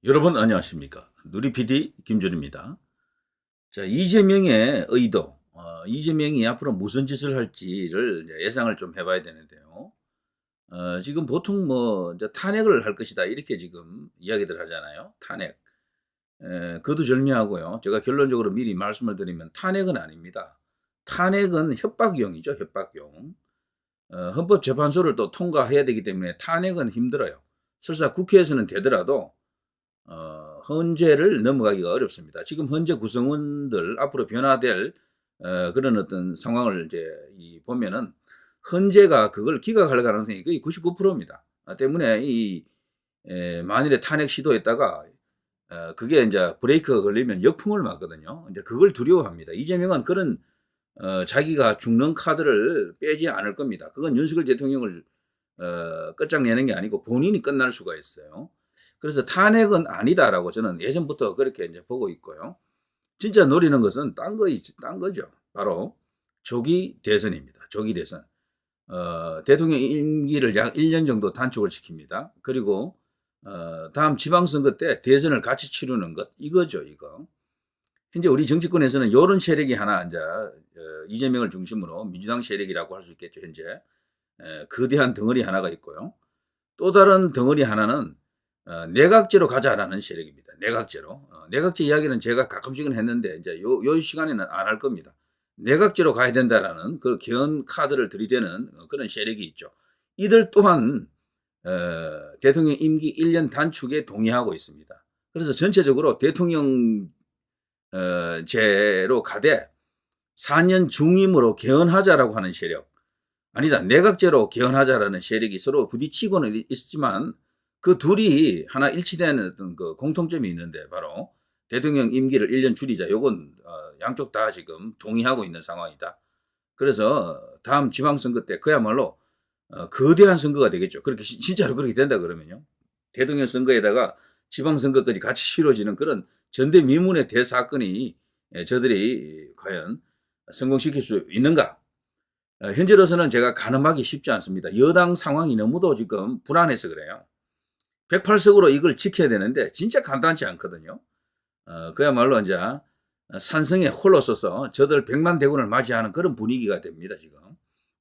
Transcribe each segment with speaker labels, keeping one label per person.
Speaker 1: 여러분 안녕하십니까. 누리PD 김준입니다. 자, 이재명의 의도, 이재명이 앞으로 무슨 짓을 할지를 이제 예상을 좀 해봐야 되는데요. 지금 보통 뭐 이제 탄핵을 할 것이다 이렇게 지금 이야기들 하잖아요. 탄핵. 그것도 절묘하고요. 제가 결론적으로 미리 말씀을 드리면 탄핵은 아닙니다. 탄핵은 협박용이죠, 협박용. 헌법재판소를 또 통과해야 되기 때문에 탄핵은 힘들어요. 설사 국회에서는 되더라도 헌재를 넘어가기가 어렵습니다. 지금 헌재 구성원들 앞으로 변화될 그런 어떤 상황을 이제 보면은 헌재가 그걸 기각할 가능성이 거의 99%입니다. 때문에 만일에 탄핵 시도했다가 그게 이제 브레이크가 걸리면 역풍을 맞거든요. 이제 그걸 두려워합니다. 이재명은 그런 자기가 죽는 카드를 빼지 않을 겁니다. 그건 윤석열 대통령을 끝장내는 게 아니고 본인이 끝날 수가 있어요. 그래서 탄핵은 아니다라고 저는 예전부터 그렇게 이제 보고 있고요. 진짜 노리는 것은 딴 거죠. 바로 조기 대선입니다. 조기 대선. 대통령 임기를 약 1년 정도 단축을 시킵니다. 그리고 다음 지방선거 때 대선을 같이 치르는 것, 이거죠, 이거. 현재 우리 정치권에서는 이런 세력이 하나 이제 이재명을 중심으로 민주당 세력이라고 할 수 있겠죠, 현재. 거대한 덩어리 하나가 있고요. 또 다른 덩어리 하나는 내각제로 가자라는 세력입니다. 내각제로. 내각제 이야기는 제가 가끔씩은 했는데 이제 요 시간에는 안 할 겁니다. 내각제로 가야 된다라는 그 개헌 카드를 들이대는 그런 세력이 있죠. 이들 또한 대통령 임기 1년 단축에 동의하고 있습니다. 그래서 전체적으로 대통령 제로 가되 4년 중임으로 개헌하자라고 하는 세력, 아니다, 내각제로 개헌하자라는 세력이 서로 부딪히고는 있지만 그 둘이 하나 일치되는 어떤 그 공통점이 있는데 바로 대통령 임기를 1년 줄이자. 요건 양쪽 다 지금 동의하고 있는 상황이다. 그래서 다음 지방선거 때 그야말로 거대한 선거가 되겠죠. 그렇게 진짜로 그렇게 된다 그러면요. 대통령 선거에다가 지방선거까지 같이 치러지는 그런 전대미문의 대사건이 저들이 과연 성공시킬 수 있는가? 현재로서는 제가 가늠하기 쉽지 않습니다. 여당 상황이 너무도 지금 불안해서 그래요. 108석으로 이걸 지켜야 되는데 진짜 간단치 않거든요. 그야말로 이제 산성에 홀로 서서 저들 100만 대군을 맞이하는 그런 분위기가 됩니다. 지금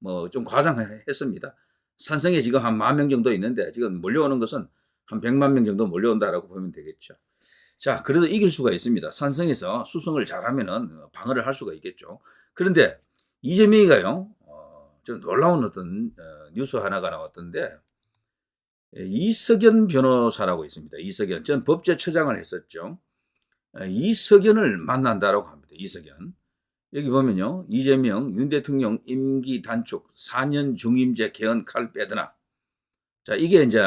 Speaker 1: 뭐 좀 과장했습니다. 산성에 지금 한 10,000명 정도 있는데 지금 몰려오는 것은 한 100만 명 정도 몰려온다라고 보면 되겠죠. 자, 그래도 이길 수가 있습니다. 산성에서 수성을 잘하면은 방어를 할 수가 있겠죠. 그런데 이재명이가요, 좀 놀라운 어떤 뉴스 하나가 나왔던데, 이석연 변호사라고 있습니다. 이석연. 전 법제처장을 했었죠. 이석연을 만난다라고 합니다. 이석연. 여기 보면요. 이재명 윤 대통령 임기 단축 4년 중임제 개헌 칼 빼드나. 자, 이게 이제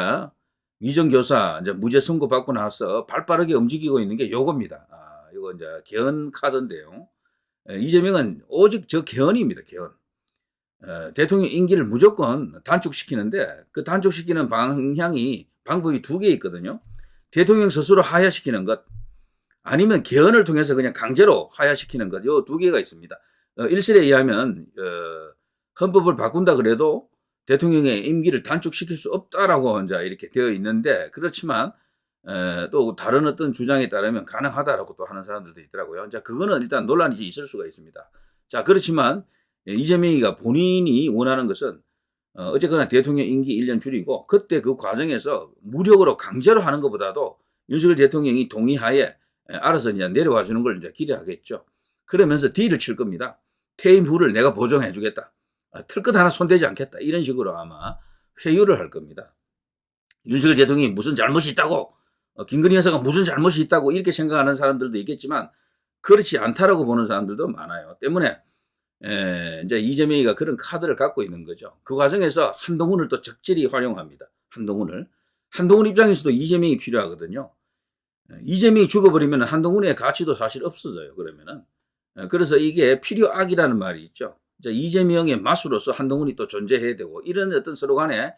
Speaker 1: 위정교사 이제 무죄 선고 받고 나서 발빠르게 움직이고 있는 게 요겁니다. 요거 이제 개헌 카드인데요. 이재명은 오직 저 개헌입니다. 개헌. 대통령 임기를 무조건 단축시키는데 그 단축시키는 방법이 두 개 있거든요. 대통령 스스로 하야시키는 것, 아니면 개헌을 통해서 그냥 강제로 하야시키는 것, 요 두 개가 있습니다. 일설에 의하면 헌법을 바꾼다 그래도 대통령의 임기를 단축시킬 수 없다라고 이제 이렇게 되어 있는데, 그렇지만 또 다른 어떤 주장에 따르면 가능하다라고 또 하는 사람들도 있더라고요. 자, 그거는 일단 논란이 있을 수가 있습니다. 자, 그렇지만 이재명이가 본인이 원하는 것은 어쨌거나 대통령 임기 1년 줄이고, 그때 그 과정에서 무력으로 강제로 하는 것보다도 윤석열 대통령이 동의하에 알아서 이제 내려와 주는 걸 이제 기대하겠죠. 그러면서 딜을 칠 겁니다. 퇴임 후를 내가 보정해 주겠다. 틀 것 하나 손대지 않겠다. 이런 식으로 아마 회유를 할 겁니다. 윤석열 대통령이 무슨 잘못이 있다고, 김건희 여사가 무슨 잘못이 있다고 이렇게 생각하는 사람들도 있겠지만 그렇지 않다라고 보는 사람들도 많아요. 때문에 이제 이재명이가 그런 카드를 갖고 있는 거죠. 그 과정에서 한동훈을 또 적절히 활용합니다. 한동훈 입장에서도 이재명이 필요하거든요. 이재명이 죽어버리면 한동훈의 가치도 사실 없어져요. 그러면은. 그래서 이게 필요악이라는 말이 있죠. 이재명의 맛으로서 한동훈이 또 존재해야 되고, 이런 어떤 서로 간에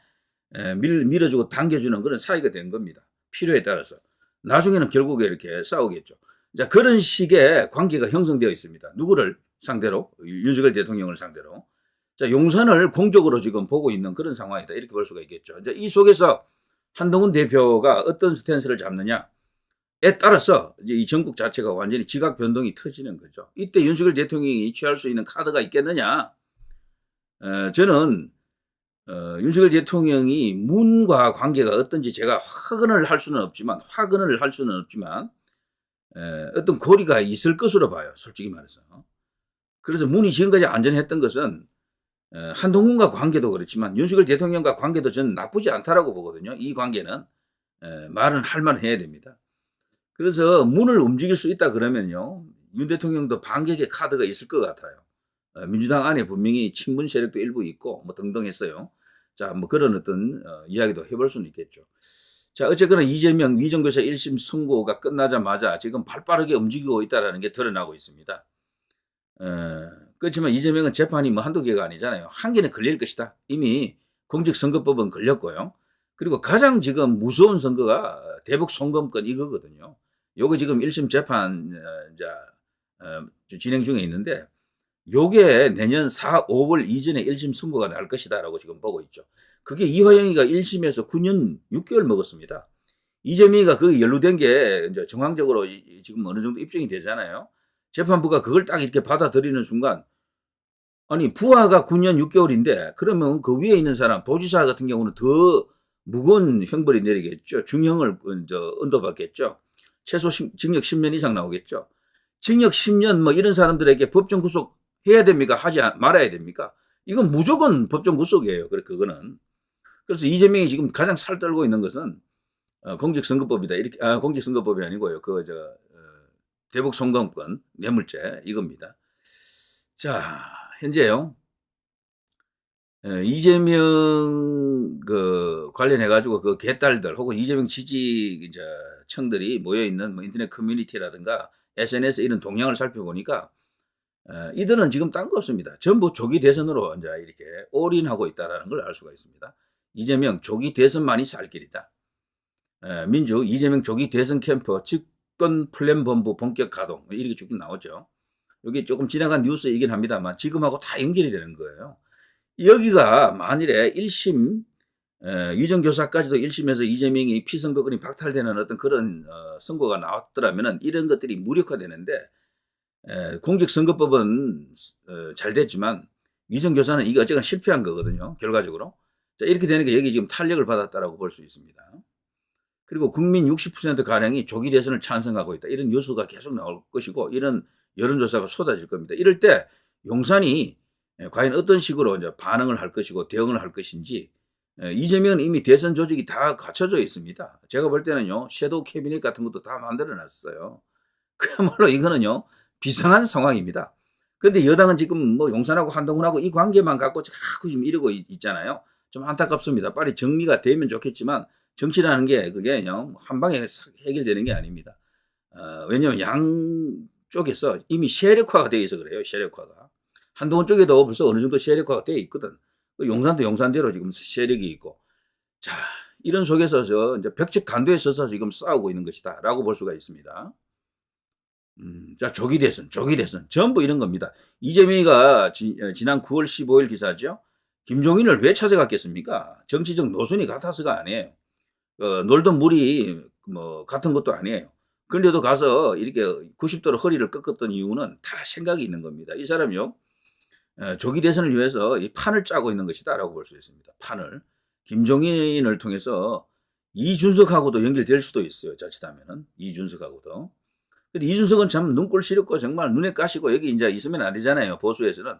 Speaker 1: 밀어주고 당겨주는 그런 사이가 된 겁니다. 필요에 따라서. 나중에는 결국에 이렇게 싸우겠죠. 자, 그런 식의 관계가 형성되어 있습니다. 누구를 상대로? 윤석열 대통령을 상대로. 자, 용산을 공적으로 지금 보고 있는 그런 상황이다. 이렇게 볼 수가 있겠죠. 이제 이 속에서 한동훈 대표가 어떤 스탠스를 잡느냐. 따라서 이제 이 전국 자체가 완전히 지각 변동이 터지는 거죠. 이때 윤석열 대통령이 취할 수 있는 카드가 있겠느냐? 저는 윤석열 대통령이 문과 관계가 어떤지 제가 확언을 할 수는 없지만 어떤 고리가 있을 것으로 봐요. 솔직히 말해서. 그래서 문이 지금까지 안전했던 것은 한동훈과 관계도 그렇지만 윤석열 대통령과 관계도 저는 나쁘지 않다라고 보거든요. 이 관계는 말은 할 만해야 됩니다. 그래서 문을 움직일 수 있다 그러면요. 윤 대통령도 반격의 카드가 있을 것 같아요. 민주당 안에 분명히 친문 세력도 일부 있고 뭐 등등 했어요. 자, 뭐 그런 어떤 이야기도 해볼 수는 있겠죠. 자, 어쨌거나 이재명 위정교사 1심 선고가 끝나자마자 지금 발빠르게 움직이고 있다는 게 드러나고 있습니다. 그렇지만 이재명은 재판이 뭐 한두 개가 아니잖아요. 한 개는 걸릴 것이다. 이미 공직선거법은 걸렸고요. 그리고 가장 지금 무서운 선거가 대북 송금권 이거거든요. 요거 지금 1심 재판 진행 중에 있는데 요게 내년 4, 5월 이전에 1심 선고가 날 것이다라고 지금 보고 있죠. 그게 이화영이가 1심에서 9년 6개월 먹었습니다. 이재명이가 그 연루된 게 이제 정황적으로 지금 어느 정도 입증이 되잖아요. 재판부가 그걸 딱 이렇게 받아들이는 순간 아니 부하가 9년 6개월인데 그러면 그 위에 있는 사람 도지사 같은 경우는 더 무거운 형벌이 내리겠죠. 중형을 언도받겠죠. 최소 징역 10년 이상 나오겠죠. 징역 10년 뭐 이런 사람들에게 법정 구속 해야 됩니까? 하지 말아야 됩니까? 이건 무조건 법정 구속이에요. 그거는. 그래서 이재명이 지금 가장 살떨고 있는 것은 공직선거법이다. 이렇게 공직선거법이 아니고요. 대북 송금권 뇌물죄 이겁니다. 자, 현재요. 이재명 관련해 가지고 그 개딸들 혹은 이재명 지지 청들이 모여 있는 뭐 인터넷 커뮤니티라든가 SNS 이런 동향을 살펴보니까 이들은 지금 딴 거 없습니다. 전부 조기 대선으로 이제 이렇게 올인하고 있다라는 걸 알 수가 있습니다. 이재명 조기 대선만이 살 길이다. 민주 이재명 조기 대선 캠프 집권 플랜 본부 본격 가동 이렇게 쭉 나오죠. 여기 조금 지나간 뉴스이긴 합니다만 지금하고 다 연결이 되는 거예요. 여기가 만일에 1심 위정교사까지도 1심에서 이재명이 피선거권이 박탈되는 어떤 그런 선고가 나왔더라면 이런 것들이 무력화되는데 공직선거법은 잘 됐지만 위정교사는 이게 어쨌든 실패한 거거든요. 결과적으로. 자, 이렇게 되니까 여기 지금 탄력을 받았다라고 볼 수 있습니다. 그리고 국민 60%가량이 조기 대선을 찬성하고 있다. 이런 뉴스가 계속 나올 것이고 이런 여론조사가 쏟아질 겁니다. 이럴 때 용산이 과연 어떤 식으로 이제 반응을 할 것이고 대응을 할 것인지 이재명은 이미 대선 조직이 다 갖춰져 있습니다. 제가 볼 때는요. 섀도우 캐비닛 같은 것도 다 만들어 놨어요. 그야말로 이거는요. 비상한 상황입니다. 그런데 여당은 지금 뭐 용산하고 한동훈하고 이 관계만 갖고 자꾸 지금 이러고 있잖아요. 좀 안타깝습니다. 빨리 정리가 되면 좋겠지만 정치라는 게 그게 그냥 한 방에 해결되는 게 아닙니다. 왜냐하면 양쪽에서 이미 세력화가 되어 있어 그래요. 세력화가. 한동훈 쪽에도 벌써 어느 정도 세력화가 되어 있거든. 용산도 용산대로 지금 세력이 있고. 자, 이런 속에서 이제 벽적 간도에 서서 지금 싸우고 있는 것이다. 라고 볼 수가 있습니다. 자, 조기 대선. 전부 이런 겁니다. 이재명이가 지난 9월 15일 기사죠. 김종인을 왜 찾아갔겠습니까? 정치적 노선이 같아서가 아니에요. 놀던 물이 뭐 같은 것도 아니에요. 그런데도 가서 이렇게 90도로 허리를 꺾었던 이유는 다 생각이 있는 겁니다. 이 사람이요. 조기 대선을 위해서 이 판을 짜고 있는 것이다라고 볼 수 있습니다. 판을. 김종인을 통해서 이준석하고도 연결될 수도 있어요. 자칫하면은 이준석하고도. 근데 이준석은 참 눈꼴 시렵고 정말 눈에 까시고 여기 이제 있으면 안 되잖아요. 보수에서는.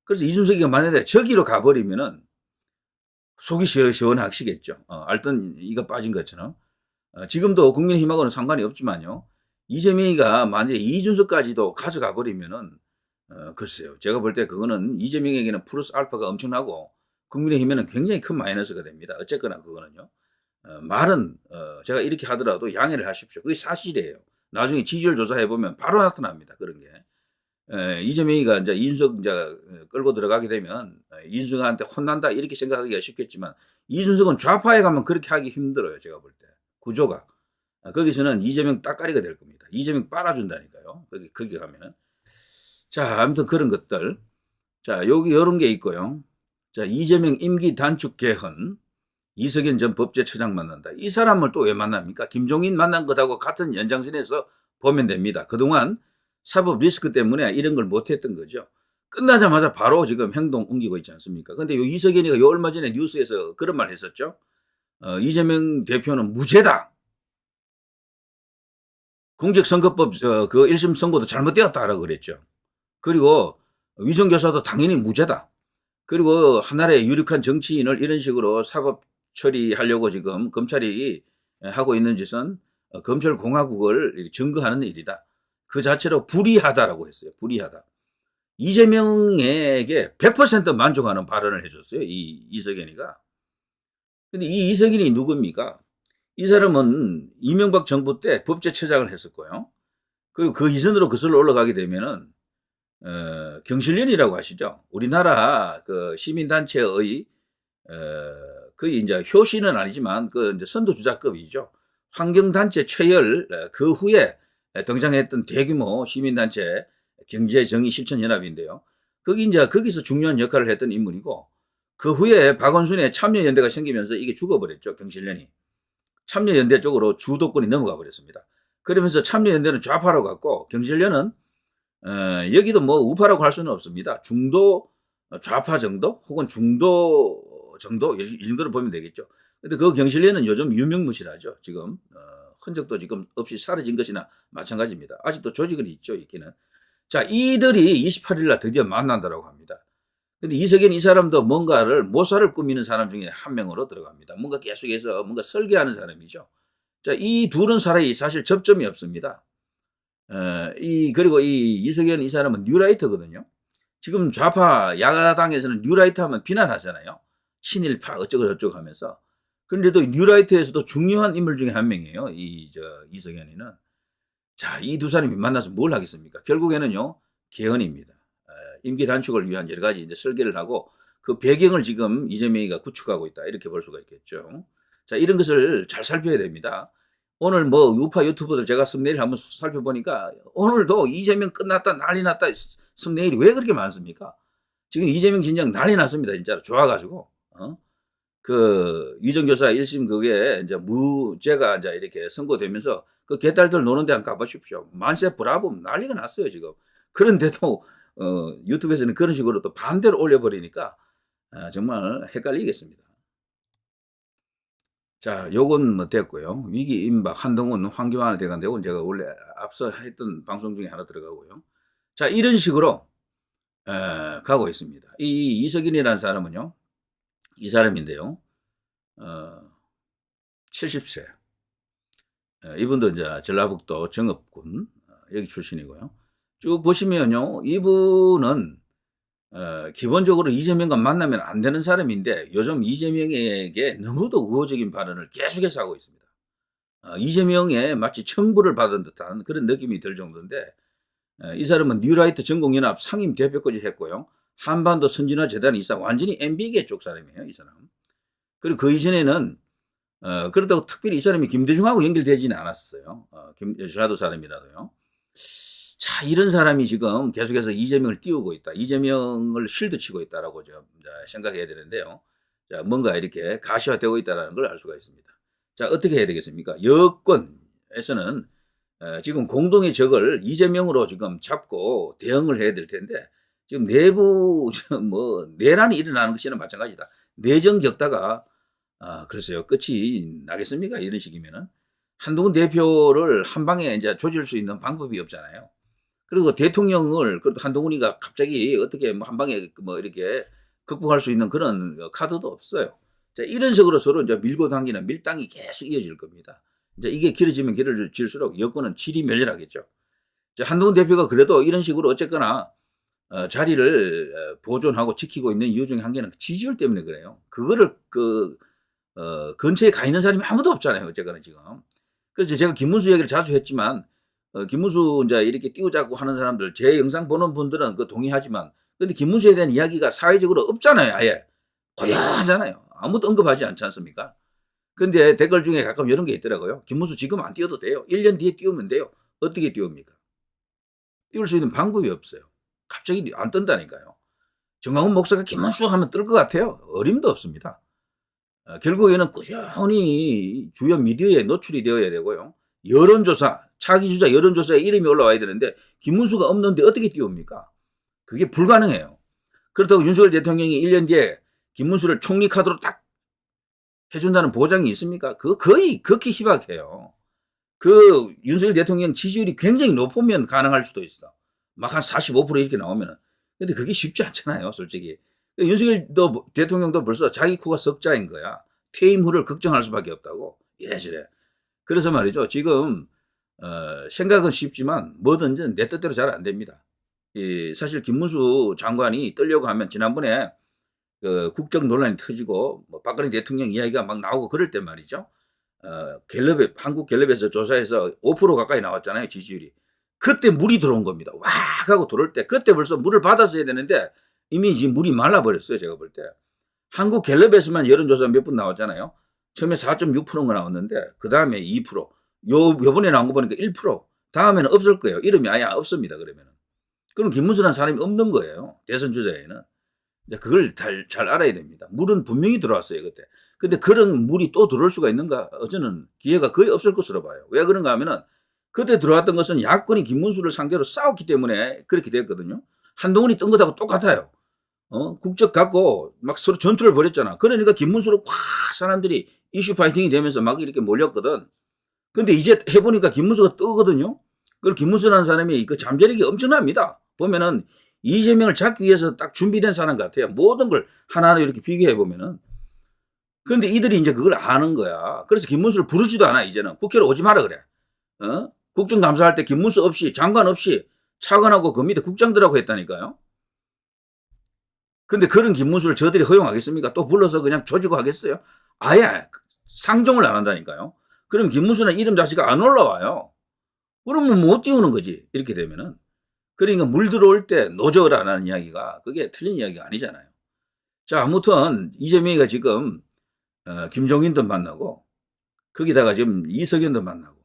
Speaker 1: 그래서 이준석이가 만약에 저기로 가버리면은 속이 시원하시겠죠. 알던 이가 빠진 것처럼. 지금도 국민의힘하고는 상관이 없지만요. 이재명이가 만약에 이준석까지도 가져가 버리면은 글쎄요. 제가 볼 때 그거는 이재명에게는 플러스 알파가 엄청나고 국민의힘에는 굉장히 큰 마이너스가 됩니다. 어쨌거나 그거는요. 말은 제가 이렇게 하더라도 양해를 하십시오. 그게 사실이에요. 나중에 지지율 조사해보면 바로 나타납니다. 그런 게. 이재명이가 이제 이준석 끌고 들어가게 되면 이준석한테 혼난다 이렇게 생각하기가 쉽겠지만 이준석은 좌파에 가면 그렇게 하기 힘들어요. 제가 볼 때. 구조가. 거기서는 이재명 따까리가 될 겁니다. 이재명 빨아준다니까요. 거기 가면은. 자, 아무튼 그런 것들. 자, 여기 이런 게 있고요. 자, 이재명 임기 단축 개헌. 이석연 전 법제처장 만난다. 이 사람을 또 왜 만납니까? 김종인 만난 것하고 같은 연장선에서 보면 됩니다. 그동안 사법 리스크 때문에 이런 걸 못했던 거죠. 끝나자마자 바로 지금 행동 옮기고 있지 않습니까? 근데 요 이석연이가 요 얼마 전에 뉴스에서 그런 말 했었죠. 이재명 대표는 무죄다. 공직선거법 그 1심 선고도 잘못되었다라고 그랬죠. 그리고 위정교사도 당연히 무죄다. 그리고 하나의 유력한 정치인을 이런 식으로 사법 처리하려고 지금 검찰이 하고 있는 짓은 검찰 공화국을 증거하는 일이다. 그 자체로 불이하다라고 했어요. 불이하다. 이재명에게 100% 만족하는 발언을 해줬어요. 이 이석연이가. 근데 이 이석연이 누굽니까? 이 사람은 이명박 정부 때 법제처장을 했었고요. 그리고 그 이전으로 거슬러 올라가게 되면은 경실련이라고 하시죠. 우리나라 그 시민단체의 거의 이제 효시는 아니지만 그 이제 선두주자급이죠. 환경단체 최열 그 후에 등장했던 대규모 시민단체 경제정의실천연합인데요. 거기 이제 거기서 중요한 역할을 했던 인물이고 그 후에 박원순의 참여연대가 생기면서 이게 죽어버렸죠. 경실련이. 참여연대 쪽으로 주도권이 넘어가 버렸습니다. 그러면서 참여연대는 좌파로 갔고 경실련은 여기도 뭐 우파라고 할 수는 없습니다. 중도 좌파 정도 혹은 중도 정도 이 정도로 보면 되겠죠. 근데 그 경실련은 요즘 유명무실하죠. 지금 흔적도 지금 없이 사라진 것이나 마찬가지입니다. 아직도 조직은 있죠. 있기는. 자, 이들이 28일 날 드디어 만난다라고 합니다. 근데 이석연 이 사람도 뭔가를 모사를 꾸미는 사람 중에 한 명으로 들어갑니다. 뭔가 계속해서 뭔가 설계하는 사람이죠. 자, 이 둘은 사람이 사실 접점이 없습니다. 그리고 이 이석연 이 사람은 뉴라이터거든요. 지금 좌파 야당에서는 뉴라이터 하면 비난하잖아요. 친일파 어쩌고저쩌고 하면서. 그런데도 뉴라이터에서도 중요한 인물 중에 한 명이에요. 이석연이는. 자, 이 두 사람이 만나서 뭘 하겠습니까? 결국에는요, 개헌입니다. 임기 단축을 위한 여러 가지 이제 설계를 하고 그 배경을 지금 이재명이가 구축하고 있다. 이렇게 볼 수가 있겠죠. 자, 이런 것을 잘 살펴야 됩니다. 오늘 뭐 우파 유튜버들 제가 썸네일 한번 살펴보니까 오늘도 이재명 끝났다 난리 났다 썸네일이 왜 그렇게 많습니까? 지금 이재명 진작 난리 났습니다. 진짜로 좋아가지고 그 위정교사 1심 그게 이제 무죄가 이제 이렇게 선고되면서 그 개딸들 노는데 한번 가보십시오. 만세 브라보 난리가 났어요 지금. 그런데도 유튜브에서는 그런 식으로 또 반대로 올려버리니까 정말 헷갈리겠습니다. 자, 요건 뭐 됐고요. 위기 임박 한동훈 황교안 대관 대원 제가 원래 앞서 했던 방송 중에 하나 들어가고요. 자, 이런 식으로 가고 있습니다. 이 이석인이라는 사람은요, 이 사람인데요, 70세. 이분도 이제 전라북도 정읍군 여기 출신이고요. 쭉 보시면요, 이분은 기본적으로 이재명과 만나면 안 되는 사람인데 요즘 이재명에게 너무도 우호적인 발언을 계속해서 하고 있습니다. 이재명에 마치 청부를 받은 듯한 그런 느낌이 들 정도인데 이 사람은 뉴라이트 전공연합 상임 대표까지 했고요. 한반도 선진화 재단 이사 완전히 MB계 쪽 사람이에요. 이 사람. 그리고 그 이전에는 그렇다고 특별히 이 사람이 김대중하고 연결되지는 않았어요. 전라도 사람이라도요. 자, 이런 사람이 지금 계속해서 이재명을 띄우고 있다. 이재명을 실드 치고 있다라고 생각해야 되는데요. 자, 뭔가 이렇게 가시화되고 있다는 걸 알 수가 있습니다. 자, 어떻게 해야 되겠습니까? 여권에서는 지금 공동의 적을 이재명으로 지금 잡고 대응을 해야 될 텐데 지금 내부 뭐 내란이 일어나는 것이나 마찬가지다. 내정 겪다가 글쎄요, 끝이 나겠습니까? 이런 식이면은 한동훈 대표를 한 방에 이제 조질 수 있는 방법이 없잖아요. 그리고 대통령을 한동훈이가 갑자기 어떻게 뭐 한 방에 뭐 이렇게 극복할 수 있는 그런 카드도 없어요. 자, 이런 식으로 서로 이제 밀고 당기는 밀당이 계속 이어질 겁니다. 이제 이게 길어지면 길어질수록 여권은 질이 멸렬하겠죠. 자, 한동훈 대표가 그래도 이런 식으로 어쨌거나 자리를 보존하고 지키고 있는 이유 중에 한 개는 지지율 때문에 그래요. 그거를 근처에 가 있는 사람이 아무도 없잖아요. 어쨌거나 지금. 그래서 제가 김문수 얘기를 자주 했지만 김문수 이제 이렇게 띄우자고 하는 사람들, 제 영상 보는 분들은 그 동의하지만, 근데 김문수에 대한 이야기가 사회적으로 없잖아요. 아예 고요하잖아요. 아무도 언급하지 않지 않습니까? 근데 댓글 중에 가끔 이런 게 있더라고요. 김문수 지금 안 띄워도 돼요. 1년 뒤에 띄우면 돼요. 어떻게 띄웁니까? 띄울 수 있는 방법이 없어요. 갑자기 안 뜬다니까요. 정강훈 목사가 김문수 하면 뜰 것 같아요. 어림도 없습니다. 결국에는 꾸준히 주요 미디어에 노출이 되어야 되고요. 여론조사, 차기 주자 여론조사에 이름이 올라와야 되는데 김문수가 없는데 어떻게 띄웁니까? 그게 불가능해요. 그렇다고 윤석열 대통령이 1년 뒤에 김문수를 총리 카드로 딱 해준다는 보장이 있습니까? 그거 거의 극히 희박해요. 그 윤석열 대통령 지지율이 굉장히 높으면 가능할 수도 있어. 막 한 45% 이렇게 나오면은. 근데 그게 쉽지 않잖아요, 솔직히. 윤석열 대통령도 벌써 자기 코가 석자인 거야. 퇴임 후를 걱정할 수밖에 없다고. 이래저래. 그래서 말이죠. 지금 생각은 쉽지만 뭐든지 내 뜻대로 잘 안 됩니다. 사실 김문수 장관이 뜨려고 하면 지난번에 그 국정 논란이 터지고 뭐 박근혜 대통령 이야기가 막 나오고 그럴 때 말이죠. 갤럽에, 한국 갤럽에서 조사해서 5% 가까이 나왔잖아요, 지지율이. 그때 물이 들어온 겁니다. 와 하고 들어올 때 그때 벌써 물을 받았어야 되는데 이미 지금 물이 말라버렸어요, 제가 볼 때. 한국 갤럽에서만 여론조사 몇 분 나왔잖아요. 처음에 4.6%가 나왔는데 그 다음에 2%. 요번에 나온 거 보니까 1%. 다음에는 없을 거예요. 이름이 아예 없습니다, 그러면은. 그럼 김문수라는 사람이 없는 거예요, 대선 주자에는. 그걸 잘 알아야 됩니다. 물은 분명히 들어왔어요, 그때. 근데 그런 물이 또 들어올 수가 있는가? 저는 기회가 거의 없을 것으로 봐요. 왜 그런가 하면은 그때 들어왔던 것은 야권이 김문수를 상대로 싸웠기 때문에 그렇게 됐거든요. 한동훈이 뜬 것하고 똑같아요. 국적 갖고 막 서로 전투를 벌였잖아. 그러니까 김문수로 확 사람들이 이슈 파이팅이 되면서 막 이렇게 몰렸거든. 근데 이제 해보니까 김문수가 뜨거든요. 그리고 김문수라는 사람이 그 잠재력이 엄청납니다. 보면은 이재명을 잡기 위해서 딱 준비된 사람 같아요. 모든 걸 하나하나 이렇게 비교해 보면은. 그런데 이들이 이제 그걸 아는 거야. 그래서 김문수를 부르지도 않아, 이제는. 국회로 오지 마라 그래. 국정감사할 때 김문수 없이, 장관 없이 차관하고 그 밑에 국장들하고 했다니까요. 근데 그런 김문수를 저들이 허용하겠습니까? 또 불러서 그냥 조지고 하겠어요? 아예 상종을 안 한다니까요. 그럼 김문수는 이름 자체가 안 올라와요. 그러면 못 띄우는 거지, 이렇게 되면은. 그러니까 물 들어올 때 노져라는 이야기가 그게 틀린 이야기가 아니잖아요. 자, 아무튼 이재명이가 지금 김종인도 만나고 거기다가 지금 이석연도 만나고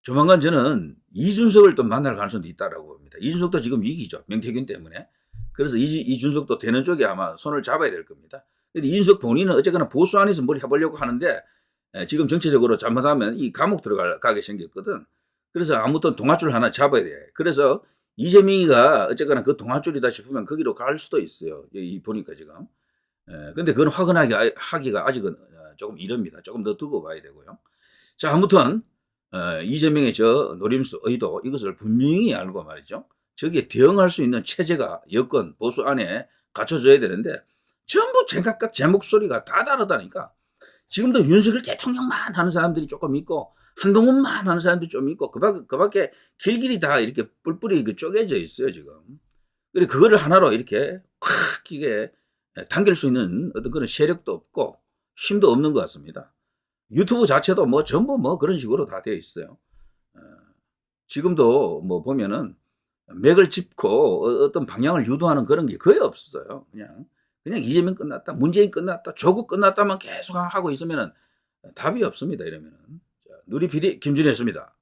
Speaker 1: 조만간 저는 이준석을 또 만날 가능성도 있다라고 봅니다. 이준석도 지금 위기죠, 명태균 때문에. 그래서 이준석도 되는 쪽에 아마 손을 잡아야 될 겁니다. 근데 이준석 본인은 어쨌거나 보수 안에서 뭘 해보려고 하는데 지금 정치적으로 잘못하면 이 감옥 들어가게 생겼거든. 그래서 아무튼 동아줄 하나 잡아야 돼. 그래서 이재명이가 어쨌거나 그 동아줄이다 싶으면 거기로 갈 수도 있어요. 이 보니까 지금. 근데 그건 확언하기 하기가 아직은 조금 이릅니다. 조금 더 두고 봐야 되고요. 자, 아무튼 이재명의 저 노림수 의도 이것을 분명히 알고 말이죠. 저기에 대응할 수 있는 체제가 여권 보수 안에 갖춰져야 되는데 전부 제각각 제 목소리가 다 다르다니까. 지금도 윤석열 대통령만 하는 사람들이 조금 있고 한동훈만 하는 사람들이 좀 있고 그 밖에 길길이 다 이렇게 뿔뿔이 쪼개져 있어요, 지금. 그리고 그거를 하나로 이렇게 확 이게 당길 수 있는 어떤 그런 세력도 없고 힘도 없는 것 같습니다. 유튜브 자체도 뭐 전부 뭐 그런 식으로 다 되어 있어요. 지금도 뭐 보면은 맥을 짚고 어떤 방향을 유도하는 그런 게 거의 없어요. 그냥 이재명 끝났다, 문재인 끝났다, 조국 끝났다만 계속 하고 있으면은 답이 없습니다, 이러면은. 자, 누리 PD 김준혜였습니다.